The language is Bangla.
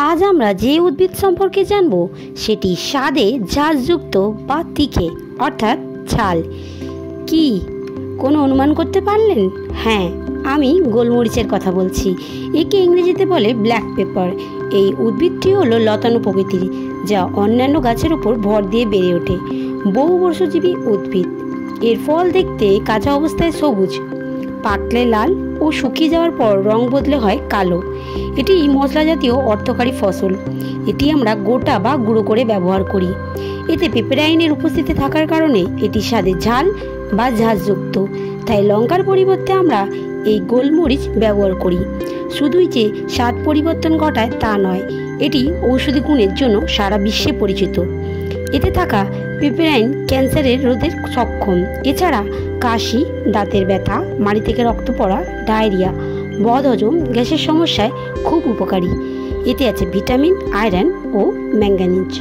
আজ আমরা যে উদ্ভিদ সম্পর্কে জানব সেটি স্বাদে ঝাঁঝযুক্ত বা তিখে অর্থাৎ ঝাল। কি কোনো অনুমান করতে পারলেন? হ্যাঁ, আমি গোলমরিচের কথা বলছি। একে ইংরেজিতে বলে ব্ল্যাক পেপার। এই উদ্ভিদটি হলো লতানো প্রকৃতির, যা অন্যান্য গাছের উপর ভর দিয়ে বেড়ে ওঠে। বহুবর্ষজীবী উদ্ভিদ। এর ফল দেখতে কাঁচা অবস্থায় সবুজ, পাকলে লাল ও শুকিয়ে যাওয়ার পর রং বদলে হয় কালো। এটি মশলা জাতীয় অর্থকারী ফসল। এটি আমরা গোটা বা গুঁড়ো করে ব্যবহার করি। এতে পেপেরাইনের উপস্থিতি থাকার কারণে এটি স্বাদে ঝাল বা ঝাঁঝযুক্ত। তাই লঙ্কার পরিবর্তে আমরা এই গোলমরিচ ব্যবহার করি। শুধুই যে স্বাদ পরিবর্তন ঘটায় তা নয়, এটি ঔষধি গুণের জন্য সারা বিশ্বে পরিচিত। এতে থাকা পেপেরাইন ক্যান্সারের রোধে সক্ষম। এছাড়া কাশি, দাঁতের ব্যথা, মাড়ি থেকে রক্ত পড়া, ডায়রিয়া, বদহজম, গ্যাসের সমস্যায় খুব উপকারী। এতে আছে ভিটামিন, আয়রন ও ম্যাঙ্গানিজ।